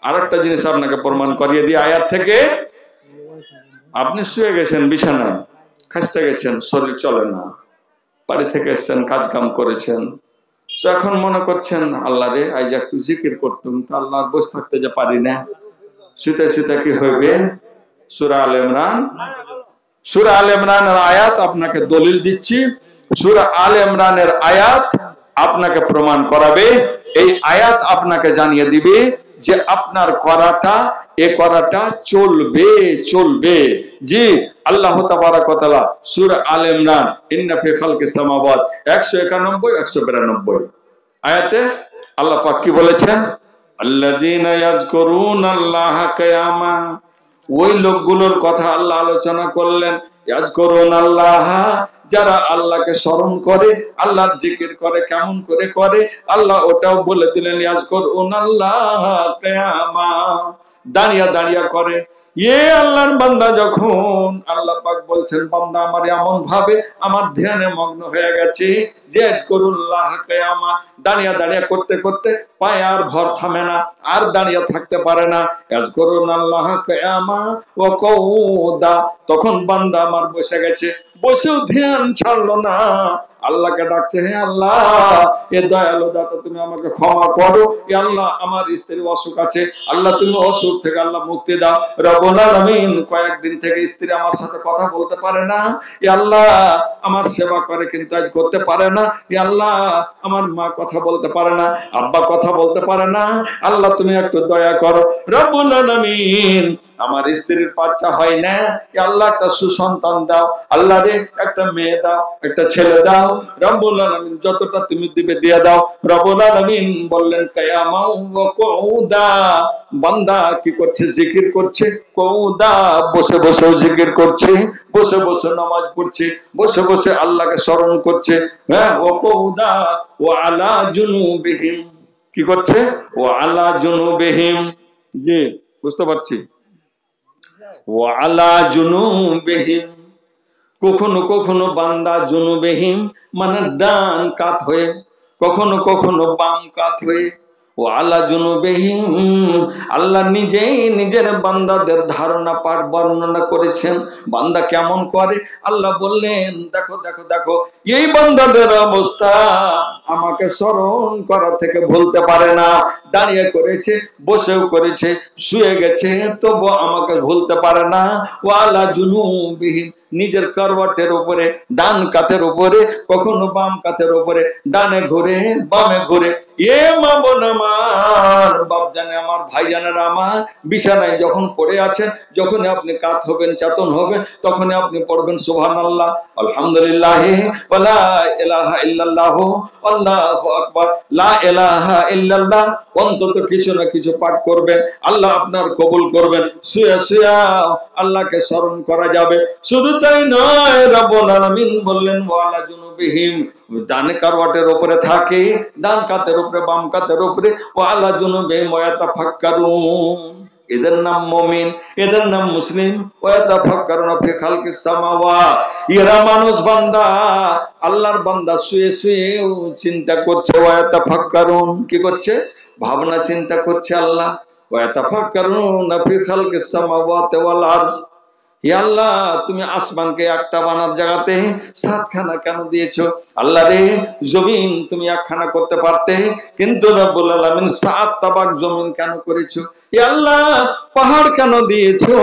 আরেকটা জিনিস আপনাকে প্রমাণ করিয়ে দিই আয়াত থেকে। আপনি শুয়ে গেছেন বিছানায়, খাসতে গেছেন, শরীর চলে না, বাড়ি থেকে এসছেন, কাজ কাম করেছেন, তো এখন মনে করছেন আল্লাহ রে আজ একটু জিকির করতুম, তো আল্লাহর বসে থাকতে যে পারি না, শুতে শুতে কি হইবে? সূরা আলে ইমরান, সূরা আলে ইমরানের আয়াত আপনাকে দলিল দিচ্ছি। সূরা আলে ইমরানের আয়াত আপনাকে প্রমাণ করাবে, এই আয়াত আপনাকে জানিয়ে দিবে যে আপনার করাটা, এ করাটা চলবে চলবে। জি, আল্লাহ তাবারাক ওয়া তাআলা সূরা আলে ইমরান ইন্না ফি খালকিস সামাওয়াত 191 192 আয়াতে আল্লাহ পাক কি বলেছেন? আল্লাযীনা ইয়াযকুরুনাল্লাহা কিয়ামা, ওই লোকগুলোর কথা আল্লাহ আলোচনা করলেন। ইয়াযকুরুনাল্লাহ, যারা আল্লাহকে স্মরণ করে, আল্লাহর জিকির করে। কেমন করে করে আল্লাহ ওটাও বলে দিলেন, ইয়াযকুরুনাল্লাহা কিয়ামা, দাঁড়িয়ে দাঁড়িয়ে করে। আল্লাহর বান্দা যখন, আল্লাহ পাক বলছেন বান্দা আমার এমন ভাবে আমার ধ্যানে মগ্ন হয়ে গেছে যে ইয়াযকুরুল্লাহ কিয়ামা, দাঁড়িয়ে দাঁড়িয়ে করতে করতে পায়ে আর ভর থামে না, আর দাঁড়িয়ে থাকতে পারে না। ইয়াযকুরুল্লাহ কিয়ামা ওয়া কুউদা, তখন বান্দা আমার বসে গেছে, বসেও ধ্যান ছাড়লো না, আল্লাহকে ডাকছে, হে আল্লাহ এ দয়ালু দাতা তুমি আমাকে ক্ষমা করো, এ আল্লাহ আমার স্ত্রী অসুখ আছে, আল্লাহ তুমি অসুখ থেকে আল্লাহ মুক্তি দাও। রব্বুল আলামিন কয়েকদিন থেকে স্ত্রী আমার সাথে কথা বলতে পারে না, এ আল্লাহ আমার সেবা করে কিন্তু আজ করতে পারে না, এ আল্লাহ আমার মা কথা বলতে পারে না, আব্বা কথা বলতে পারে না, আল্লাহ তুমি একটু দয়া করো। রব্বুল আলামিন আমার স্ত্রীর বাচ্চা হয় না, এ আল্লাহ একটা সুসন্তান দাও, আল্লাহ রে একটা মেয়ে দাও, একটা ছেলে দাও, রব্বুল আলামিন যতটা তুমি দিবে দিয়ে দাও। রব্বুল আলামিন বললেন কিয়ামা ওয়া কুউদা, বান্দা কি করছে? জিকির করছে। কুউদা, বসে বসেও জিকির করছে, বসে বসে নামাজ পড়ছে, বসে বসে আল্লাহকে স্মরণ করছে। হ্যাঁ, ওয়া কুউদা ওয়া আলা জুনুবিহিম, কি করছে? ওয়া আলা জুনুবিহিম, জি বুঝতে পারছি। ওয়া আলা জুনুবিহিম, কখনো কখনো বান্দা জুনুবিহিম মানে ডান কাত হয়ে, কখনো কখনো বাম কাত হয়ে। ও আলা জুনুবিহিম, আল্লাহ নিজেই নিজের বান্দাদের ধারণা পাঠ বর্ণনা করেছেন। বান্দা কেমন করে আল্লাহ বললেন, দেখো দেখো দেখো এই বান্দাদের অবস্থা, আমাকে স্মরণ করা থেকে ভুলতে পারে না, দাঁড়িয়ে করেছে, বসেও করেছে, শুয়ে গেছে, তবু আমাকে ভুলতে পারে না। ও আলা জুনুবিহিম, নিজের করওয়াটের উপরে, ডান কাতের উপরে, কখনো বাম কাতের উপরে, ডানে ঘুরে বামে ঘুরে। এ মা বোন আমার, বাপ জানে আমার, ভাই জানেরা আমার, বিছানায় যখন পড়ে আছেন, যখন আপনি কাত হবেন, চেতন হবেন, তখন আপনি পড়বেন সুবহানাল্লাহ, আলহামদুলিল্লাহ, ওয়া লা ইলাহা ইল্লাল্লাহ, আল্লাহু আকবার, লা ইলাহা ইল্লাল্লাহ, অন্তত কিছু না কিছু পাঠ করবেন, আল্লাহ আপনার কবুল করবেন। শুয়ে শুয়ে আল্লাহকে স্মরণ করা যাবে। শুধু তাই নয়, রব্বুল আলামিন বললেন ওয়া আলা জুনুবিহিম, ডান কারওয়াটের উপরে থাকে, ডান কাতের উপরে, বাম কাতের উপরে। ওয়া আলা জুনুবিহিম ওয়া ইয়াতাফাক্কারুন, এদের নাম মুমিন, এদের নাম মুসলিম। ওয়া ইয়াতাফাক্কারুনা ফি খালকিস সামাওয়াত, এরা মানুষ বান্দা, আল্লাহর বান্দা, শুয়ে শুয়ে চিন্তা করছে। ওয়া ইয়াতাফাক্কারুন, কি করছে? ভাবনা চিন্তা করছে আল্লাহ। ওয়া ইয়াতাফাক্কারুনা ফি খালকিস সামাওয়াতি ওয়াল আরজ, হে আল্লাহ তুমি আসমানকে একটা বানার জায়গাতে সাতখানা কেন দিয়েছো? আল্লাহ রে, জমিন তুমি একখানা করতে পারতে, কিন্তু রব্বুল আলামিন সাত তাবাক জমিন কেন করেছো? হে আল্লাহ পাহাড় কেন দিয়েছো?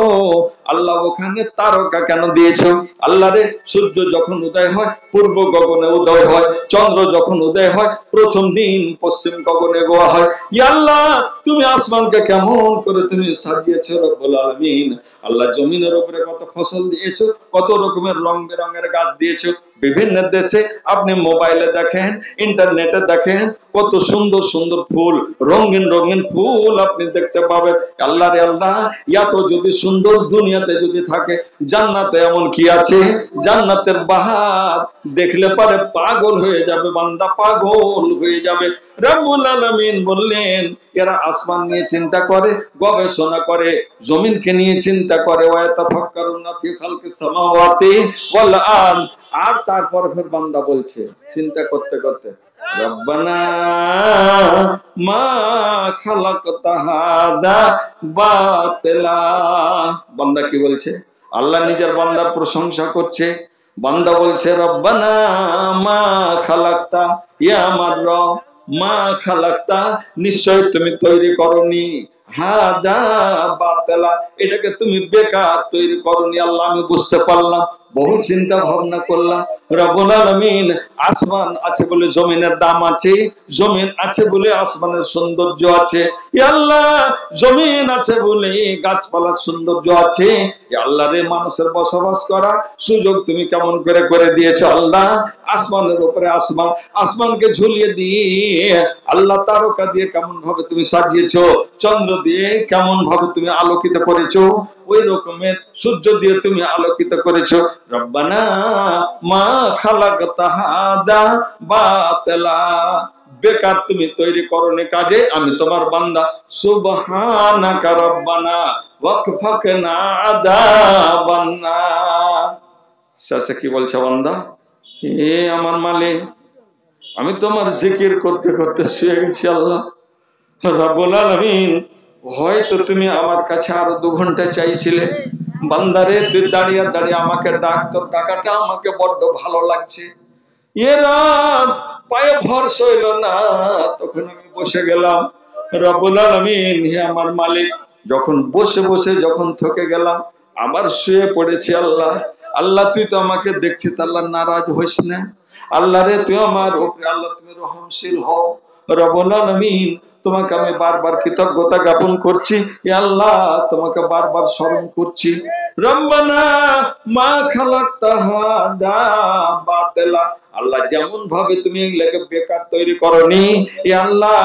আল্লাহ ওখানে তারকা কেন দিয়েছো? আল্লাহ রে, সূর্য যখন উদয় হয় পূর্ব গগনে উদয় হয়, চন্দ্র যখন উদয় হয় প্রথম দিন পশ্চিম গগনে গোয়া হয়। হে আল্লাহ তুমি আসমানকে কেমন করে তুমি সাজিয়েছো রব্বুল আলামিন। আল্লাহ জমিনের উপরে কত ফসল দিয়েছো, কত রকমের রং বেরঙের গাছ দিয়েছো। বিভিন্ন দেশে আপনি মোবাইলে দেখেন, ইন্টারনেটে দেখেন, কত সুন্দর সুন্দর ফুল, রঙিন রঙিন ফুল আপনি দেখতে পাবেন। আল্লাহ রে আল্লাহ, এত যদি সুন্দর দুনিয়াতে যদি থাকে, জান্নাতে এমন কি আছে? জান্নাতের বাহার দেখলে পারে পাগল হয়ে যাবে বান্দা, পাগল হয়ে যাবে। রব্বুল আলামিন বললেন এরা আসমান নিয়ে চিন্তা করে, গবেষণা করে, জমিনকে নিয়ে চিন্তা করে। ওয়া ইয়াতাফাক্কারুনা ফি খালকিস সামাওয়াতি ওয়াল আরদ, আর তারপর ফের বান্দা বলছে চিন্তা করতে করতে, রব্বানা মা খালাকতা হাদা বাতিলা। বান্দা কি বলছে? আল্লাহ নিজের বান্দার প্রশংসা করছে। বান্দা বলছে রব্বানা মা খালাকতা, ইয়া আমার রব, মা খালাকতা, নিশ্চয় তুমি তৈরি করনি, হাদা বাতিলা, এটাকে তুমি বেকার তৈরি করনি। আল্লাহ আমি বুঝতে পারলাম, বহু চিন্তা ভাবনা করলাম। রব্বুল আলামিন, আসমান আছে বলে জমিনের দাম আছে, জমিন আছে বলে আসমানের সৌন্দর্য আছে। ইয়া আল্লাহ, জমিন আছে বলে গাছপালার সৌন্দর্য আছে। ইয়া আল্লাহ রে, মানুষের বসবাস করার সুযোগ তুমি কেমন করে করে দিয়েছো আল্লাহ। আসমানের উপরে আসমান, আসমানকে ঝুলিয়ে দিয়ে আল্লাহ তারকা দিয়ে কেমন ভাবে তুমি সাজিয়েছো, চন্দ্র দিয়ে কেমন ভাবে তুমি আলোকিত করেছো, ওই রকমের সূর্য দিয়ে তুমি আলোকিত করেছো। রব্বানা মা খালাকতা হাদা বাতিলা, বেকার তুমি তৈরি করনি কাজে আমি তোমার বান্দা। সুবহানাকা রব্বানা ওয়াকফাকনা আযাবান নার। শেষে কি বলছে বান্দা? হে আমার মালিক, আমি তোমার জিকির করতে করতে শুয়ে গেছি আল্লাহ। রব্বুল আলামিন, হয়তো তুমি আমার কাছে আরো 2 ঘন্টা চাইছিলে। বান্দারে, তুই দাঁড়িয়ে দাঁড়িয়ে আমাকে ডাক, তোর ডাকাটা আমাকে বড্ড ভালো লাগছে। এরা পায়ে ভরসা হইল না, তখন আমি বসে গেলাম। রব্বুল আলামিন, হে আমার মালিক, যখন বসে বসে যখন থকে গেলাম, আবার শুয়ে পড়েছি আল্লাহ। আল্লাহ তুই তো আমাকে দেখছিস, আল্লাহ নারাজ হইস না। আল্লাহ রে, তুই আমার উপরে আল্লাহ তুমি রহমশীল হও। রব্বুল আলামিন, তোমাকে আমি বারবার কৃতজ্ঞতা জ্ঞাপন করছি। ইয়া আল্লাহ, তোমাকে বারবার স্মরণ করছি। রব্বানা মা খালাকতা হাদা বাতিলা, আল্লাহ যেমন ভাবে তুমি এগুলোকে বেকার তৈরি করনি। ইয়া আল্লাহ,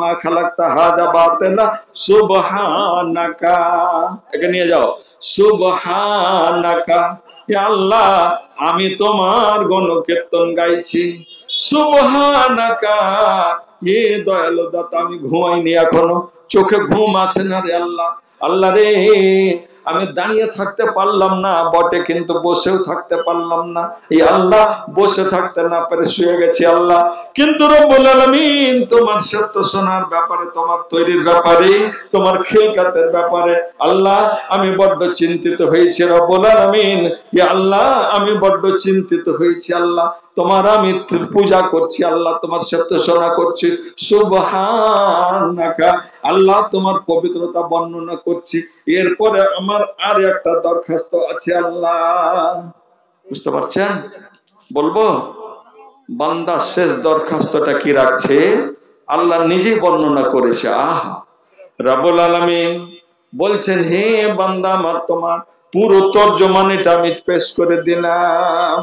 মা খালাকতা হাদা বাতিলা সুবহানাকা, একে নিয়ে যাও, সুবহানাকা। ইয়া আল্লাহ, আমি তোমার গণকীর্তন গাইছি। সুবহানাকা, হে দয়ালু দাতা, আমি ঘুমাইনি এখনো, চোখে ঘুম আসে না রে আল্লাহ। আল্লাহ রে, আমি দাঁড়িয়ে থাকতে পারলাম না বটে, কিন্তু বসেও থাকতে পারলাম না। এই আল্লাহ, বসে থাকতে না পারে শুয়ে গেছি আল্লাহ। কিন্তু রব্বুল আলামিন, তোমার সত্য শোনার ব্যাপারে, তোমার তৈরির ব্যাপারে, তোমার খিলকাতের ব্যাপারে আল্লাহ আমি বড্ড চিন্তিত হয়েছি। রব্বুল আলামিন, ইয়া আল্লাহ, আমি বড্ড চিন্তিত হয়েছি আল্লাহ। তোমার আমি পূজা করছি আল্লাহ, তোমার সত্য শোনা করছি। সুবহানাকা, আল্লাহ তোমার পবিত্রতা বর্ণনা করছি। এরপরে আমার আর একটা দরখাস্ত আছে আল্লাহ। বুঝতে পারছেন? বলবো, বান্দা শেষ দরখাস্তটা কি রাখছে আল্লাহ নিজেই বর্ণনা করেছে। আহা, রব্বুল আলামিন বলছেন, হে বান্দা আমার, তোমার পুরো তর্জমানিটা আমি পেশ করে দিলাম।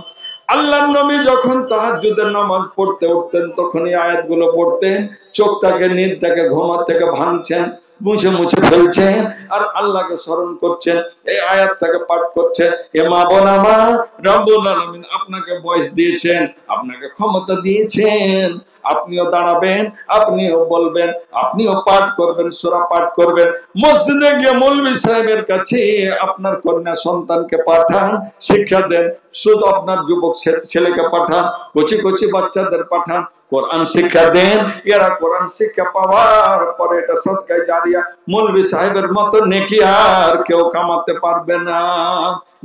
আল্লাহর নবী যখন তাহাজ্জুদের নামাজ পড়তে উঠতেন, তখন এই আয়াতগুলো পড়তেন। চোখটাকে নিদ থেকে ঘুমা থেকে ভাঙছেন, মুছে মুছে ফেলছেন, আর আল্লাহকে স্মরণ করছেন, এই আয়াতটাকে পাঠ করছেন। এ মা বোন আমার, রব্বুল আলামিন আপনাকে বয়স দিয়েছেন, আপনাকে ক্ষমতা দিয়েছেন। আপনিও দাঁড়াবেন, আপনিও বলবেন, আপনিও পাঠ করবেন, সূরা পাঠ করবেন। মসজিদে গিয়ে মৌলভী সাহেবের কাছে আপনার কন্যা সন্তানকে পাঠান, শিক্ষা দেন। শুধু আপনার যুবক ছেলেকে পাঠান, কচি কচি বাচ্চাদের পাঠান, কোরআন শিক্ষা দেন। এরা কোরআন শিক্ষা পাওয়ার পরে এটা সদকায়ে জারিয়া, মৌলভী সাহেবের মতো নেকি আর কেউ কামাতে পারবে না।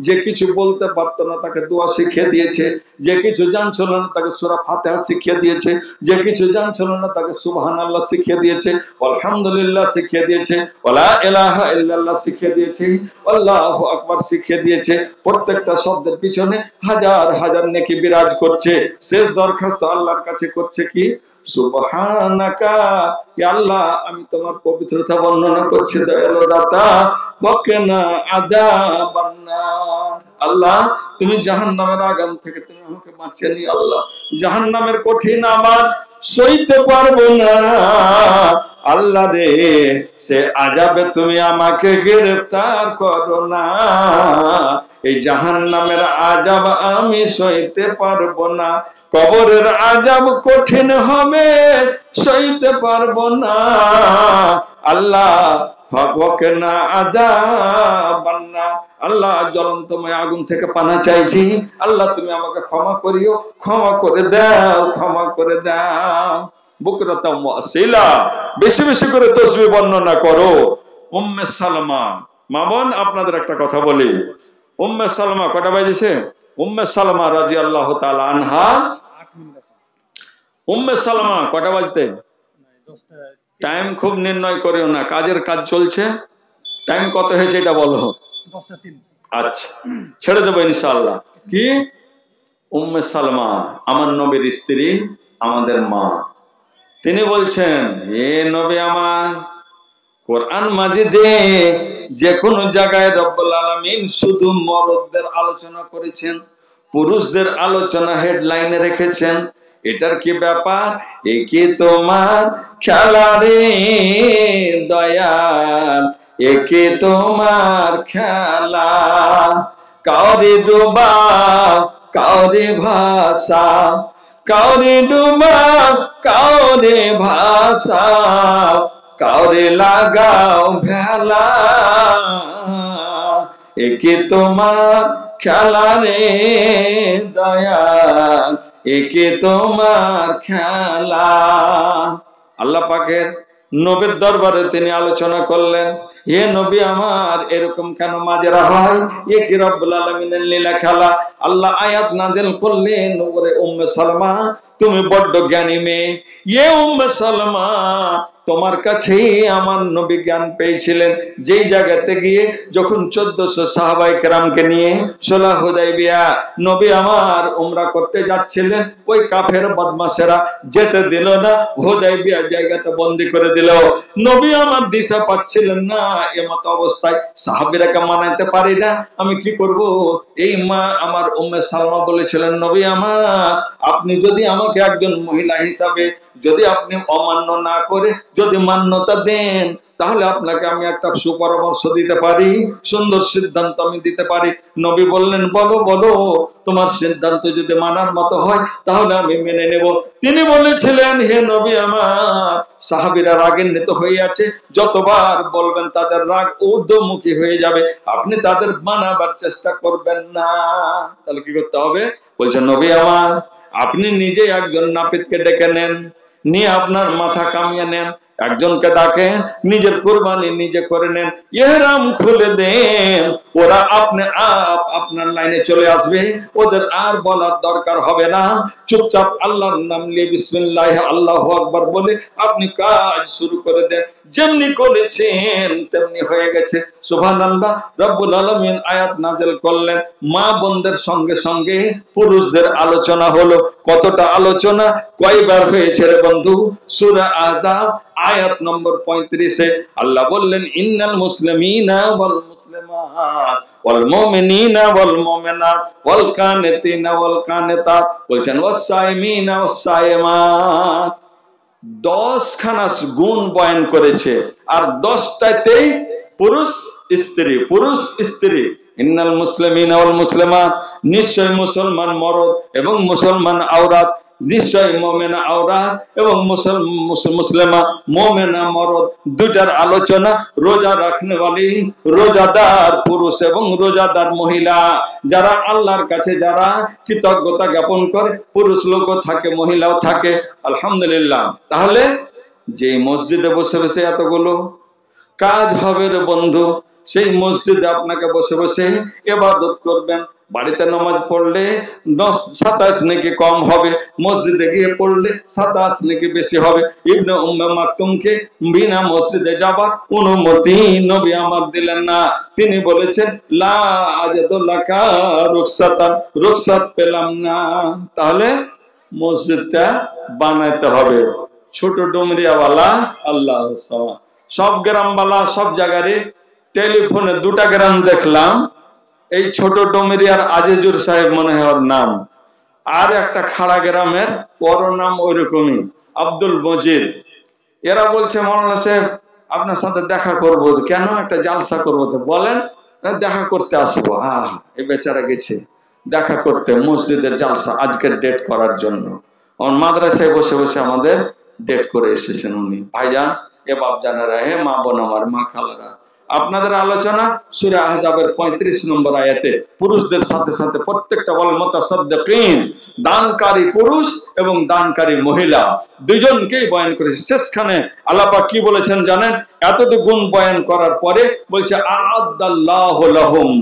যে কিছু বলতে পারতো না তাকে দোয়া শিখিয়ে দিয়েছে, যে কিছু জানছিল না তাকে সূরা ফাতিহা শিখিয়ে দিয়েছে, যে কিছু জানছিল না তাকে সুবহানাল্লাহ শিখিয়ে দিয়েছে, আলহামদুলিল্লাহ শিখিয়ে দিয়েছে, ওয়ালা ইলাহা ইল্লাল্লাহ শিখিয়ে দিয়েছে, আল্লাহু আকবার শিখিয়ে দিয়েছে। প্রত্যেকটা শব্দের পিছনে হাজার হাজার নেকি বিরাজ করছে। শেষ দরখাস্ত আল্লাহর কাছে করছে কি? সুবহানাকা, ইয়া আল্লাহ আমি তোমার পবিত্রতা বর্ণনা করছি, দয়ালু দাতা। ওয়াকিনা আযাবান নার, আল্লাহ তুমি জাহান্নামের আগুন থেকে তুমি আমাকে বাঁচিয়ে নিও আল্লাহ। জাহান্নামের কঠিন আমার সইতে পারবো না আল্লাহ রে, সে আযাবে তুমি আমাকে গ্রেফতার করো না। এই জাহান্নামের আযাব আমি সইতে পারবো না, কবরের আযাব কঠিন হবে, সইতে পারবো না। আল্লাহ ফাকওয়াকনা আযাবান্নার, আল্লাহ জ্বলন্তময় আগুন থেকে পানা চাইছি, আল্লাহ তুমি আমাকে ক্ষমা করিও, ক্ষমা করে দাও, ক্ষমা করে দাও। বুকরাতাম ওয়া আসীলা, বেশি বেশি করে তাসবিহ বর্ণনা করো। উম্মে সালমা, মা বোন আপনাদের একটা কথা বলি, উম্মে সালমা কটা বাজেছে? উম্মে সালমা রাদিয়াল্লাহু তাআলা আনহা, উম্মে সালমা কটা বাজতে? টাইম খুব নির্ণয় করিও না, কাজের কাজ চলছে। টাইম কত হয়েছে এটা বলো। 10:03। আচ্ছা, ছেড়ে দেবো ইনশাআল্লাহ। কি? উম্মে সালমা আমার নবীর স্ত্রী, আমাদের মা। তিনি বলছেন, হে নবী আমার, কোরআন মাজিদে যে কোনো জায়গায় রব্বুল আলামিন শুধু মরদদের আলোচনা করেছেন, পুরুষদের আলোচনা হেডলাইনে রেখেছেন, এটার কি ব্যাপার? এ কি তোমার খেলা রে দয়াল, এ কি তোমার খেলা? কাউরে ডুবা কাউরে ভাষা, কাউরে ডুবা কাউরে ভাষা, কাউরে লাগাও ভেলা, একে তোমার খেলা রে দয়াল, একে তোমার খেলা। আল্লাহ পাকের নবীর দরবারে তিনি আলোচনা করলেন, হে নবী আমার, এরকম কেন মাজেরা হয়? এ কি রব্বুল আলামিনের লীলা খেলা? আল্লাহ আয়াত নাযিল করলেন, ওরে উম্মে সালমা, তুমি বড্ড জ্ঞানী মেয়ে। এ উম্মে সালমা, তোমার কাছেই আমার নবী জ্ঞান পেয়েছিলেন যেই জায়গাতে গিয়ে যখন 1400 সাহাবায়ে কেরামকে নিয়ে সুলহ হুদায়বিয়া নবী আমার উমরা করতে যাচ্ছিলেন, ওই কাফের বদমাশেরা যেতে দিল না, হুদায়বিয়া জায়গাতে বন্দী করে দিল। নবী আমার দিশা পাচ্ছিলেন না, এমত অবস্থায় সাহাবীরাকে মানাতে পারি না, আমি কি করব? এই মা আমার উম্মে সালমা বলেছিলেন, নবী আমার, আপনি যদি আমাকে একজন মহিলা হিসাবে যদি আপনি অমান্য না করে যদি মান্যতা দেন, তাহলে আপনাকে আমি একটা সুপরামর্শ দিতে পারি, সুন্দর সিদ্ধান্ত আমি দিতে পারি। নবী বললেন, বলো বলো, তোমার সিদ্ধান্ত যদি মানার মতো হয় তাহলে আমি মেনে নেব। তিনি বলেছিলেন, হে নবী আমার, সাহাবীরা রাগান্বিত হয়ে আছে, যতবার বলবেন তাদের রাগ ঊর্ধ্বমুখী হয়ে যাবে, আপনি তাদের মানাবার চেষ্টা করবেন না। তাহলে কি করতে হবে? বলছেন, নবী আমার, আপনি নিজে একজন নাপিতকে ডেকে নেন, নিয়ে আপনার মাথা কামিয়ে নেন, একজনকে ডাকেন, নিজের কুরবানি নিজে করে নেন, ইহরাম খুলে দেন, ওরা আপনি আপনার লাইনে চলে আসবে, ওদের আর বলার দরকার হবে না। চুপচাপ আল্লাহর নাম নিয়ে বিসমিল্লাহ আল্লাহু আকবার বলে আপনি কাজ শুরু করে দেন। যেমনি করেছেন তেমনি হয়ে গেছে। সুবহানাল্লাহ। রব্বুল আলামিন আয়াত নাযিল করলেন, মা বোনদের সঙ্গে সঙ্গে পুরুষদের আলোচনা হলো। কতটা আলোচনা, কয়বার হয়েছে রে বন্ধু? সূরা আহজাব আয়াত নম্বর 35-এ আল্লাহ বললেন, ইন্নাল মুসলিমিনা ওয়াল মুসলিমাত ওয়াল মুমিনিনা ওয়াল মুমিনাত ওয়াল কানিতিনা ওয়াল কানিতাত, বলছেন ওয়াস সাইমিনা ওয়াস সাইমাত। 10 খানা গুণ বয়ান করেছে, আর 10টাতেই পুরুষ স্ত্রী, পুরুষ স্ত্রী। ইন্নাল মুসলিমিনা ওয়াল মুসলিমাত, নিশ্চয় মুসলমান মরদ এবং মুসলমান আওরাত, নিশ্চয় মুমিনা আওরাত এবং মুসলিমা মুমিনা মরদ। দুটার আলোচনা রোজা রাখনেওয়ালি, রোজাদার পুরুষ এবং রোজাদার মহিলা, যারা আল্লাহর কাছে যারা কৃতজ্ঞতা জ্ঞাপন করে, পুরুষ লোকও থাকে মহিলাও থাকে। আলহামদুলিল্লাহ। তাহলে যে মসজিদে বসে বসে এতগুলো কাজ হবে রে বন্ধু, সেই মসজিদে আপনাকে বসে বসে ইবাদত করবেন। বাড়িতে নামাজ পড়লে 27 নাকি কম হবে, মসজিদে গিয়ে পড়লে 27 নাকি বেশি হবে। ইবনে উম্মে মাকতুমকে বিনা মসজিদে যাবার অনুমতি নবী আমার দিলেন না। তিনি বলেছেন, লা আজাদুল্লাকা রুখসাতান, রুখসাত পেলাম না। তাহলে মসজিদটা বানাইতে হবে। ছোট ডুমরিয়াওয়ালা আল্লাহ সব গ্রামওয়ালা সব জায়গায় টেলিফোনে 2টা গ্রাম দেখলাম, এই ছোট ডুমরিয়ার আজিজুর সাহেব মনে হয় ওর নাম, আর একটা খাড়া গ্রামের ওর নাম ওইরকমই আব্দুল মজিদ। এরা বলছে, মৌলানা সাহেব আপনার সাথে দেখা করব। কেন? একটা জালসা করবো। তো বলেন, দেখা করতে আসবো। এই বেচারা গেছে দেখা করতে মসজিদের জালসা, আজকের ডেট করার জন্য। মাদ্রাসায় বসে বসে আমাদের ডেট করে এসেছেন উনি। ভাইজান, এ বাপ জানারা, হে মা বোন আমার, মা খালারা, আপনাদের আলোচনা সূরা আহজাবের 35 নম্বর আয়াতে পুরুষদের সাথে সাথে প্রত্যেকটা ওয়াল মুতাসাদ্দিকিন, দানকারী পুরুষ এবং দানকারী মহিলা দুইজনকেই বয়ান করেছে। শেষখানে আল্লাহ পাক কি বলেছেন জানেন? এতটুকু গুণ বয়ান করার পরে বলছে আ'আদাল্লাহু লাহুম,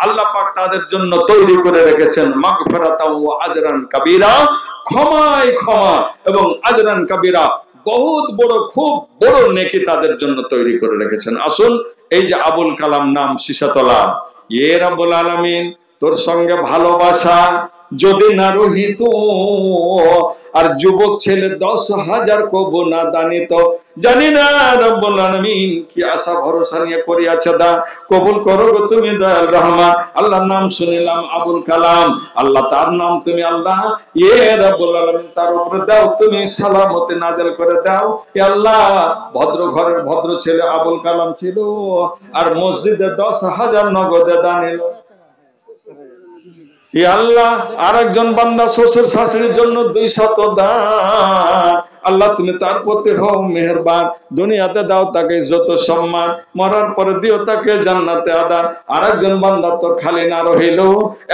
আল্লাহ পাক তাদের জন্য তৈরি করে রেখেছেন মাগফিরাতাও ওয়া আজরান কাবীরা, ক্ষমাই ক্ষমা এবং আজরান কাবীরা, বহুত বড়, খুব বড় নেকি তাদের জন্য তৈরি করে রেখেছেন। আসুন, এই যে আবুল কালাম নাম শীষাতলা, এ রব্বুল আলামিন তোর সঙ্গে ভালোবাসা যদি না রহিত আর যুবক ছেলে 10,000 কবু না দানিত, জানি না রব্বুল আলামিন কি আশা ভরসা নিয়ে করিয়াছে দা, কবুল করো গো তুমি দয়াল রহমান। আল্লাহর নাম শুনিলাম আবুল কালাম, আল্লাহ তার নাম তুমি আল্লাহ, এ রব্বুল আলামিন তার উপরে দাও তুমি সালামতে নাযিল করে দাও। এ আল্লাহ, ভদ্র ঘরের ভদ্র ছেলে আবুল কালাম ছিল আর মসজিদে 10,000 নগদে দান এলো। আল্লাহ, আর একজন বান্দা শ্বশুর শাশুড়ির জন্য 200 দান, আল্লাহ তুমি তার প্রতি হও মেহেরবান, দুনিয়াতে দাও তাকে ইজ্জত সম্মান, মরার পরে দিও তাকে জান্নাতে আদান। আর একজন বান্দা তো খালি না রহিল,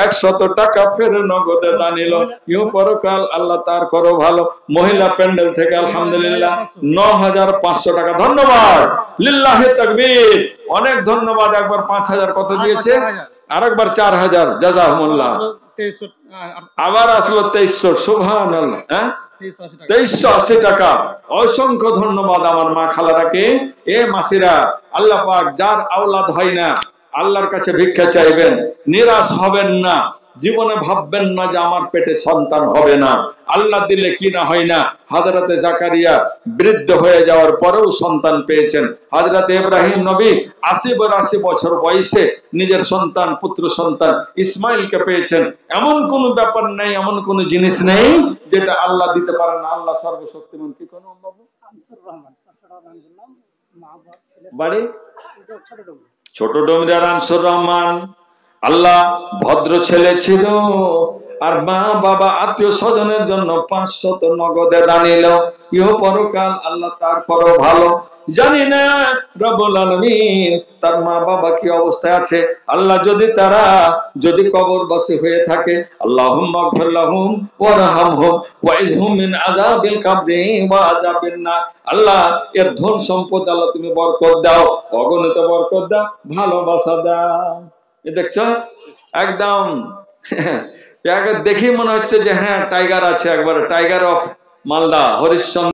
100 টাকা ফের নগদে দানিল, ইউ পরকাল আল্লাহ তার করো ভালো। মহিলা প্যান্ডেল থেকে আলহামদুলিল্লাহ 9,500 টাকা, ধন্যবাদ, লিল্লাহি তাকবীর, অনেক ধন্যবাদ। একবার 5,000 কত দিয়েছে, আরেকবার 4,000, জাযাকুমুল্লাহ। আবার আসলো 2300, সুবহানাল্লাহ, 2380 টাকা। অসংখ্য ধন্যবাদ আমার মা খালারাকে। এ মাসিরা, আল্লাহ পাক যার আওলাদ হয় না আল্লাহর কাছে ভিক্ষা চাইবেন, নিরাশ হবেন না, জীবনে ভাববেন না যে আমার পেটে সন্তান হবে না, আল্লাহ দিলে কি না হয় না। হযরতে জাকারিয়া বৃদ্ধ হয়ে যাওয়ার পরেও সন্তান পেয়েছেন। হযরতে ইব্রাহিম নবী 80 বছর বয়সে নিজের সন্তান, পুত্র সন্তান ইসমাইলকে পেয়েছেন। এমন কোন ব্যাপার নেই, এমন কোন জিনিস নেই যেটা আল্লাহ দিতে পারেন না। আল্লাহ সর্বশক্তিমান। কি কোন বাবু বাড়ি? ছোট ডোমরিয়ার আনসুর রহমান। আল্লাহ ভদ্র ছেলে ছিল আর মা বাবা আত্মীয় স্বজনের জন্য 500 নগদে দান এলো, ইহ পরকাল আল্লাহ তার করো ভালো। জানি না রব্বুল আলামিন তার মা বাবা কি অবস্থায় আছে। আল্লাহ যদি কবরবাসী হয়ে থাকে, আল্লাহুম্মা গফির লাহুম ওয়ারহামহুম ওয়াইজহুম মিন আযাবিল কবরি ওয়া আযাবিন নার। আল্লাহ এর ধন সম্পদ আল্লাহ তুমি বরকত দাও, অগণিত বরকত দাও, ভালোবাসা দাও। এ দেখছো একদম দেখি মনে হচ্ছে যে হ্যাঁ টাইগার আছে, একবার টাইগার অফ মালদা হরিশ্চন্দ্র।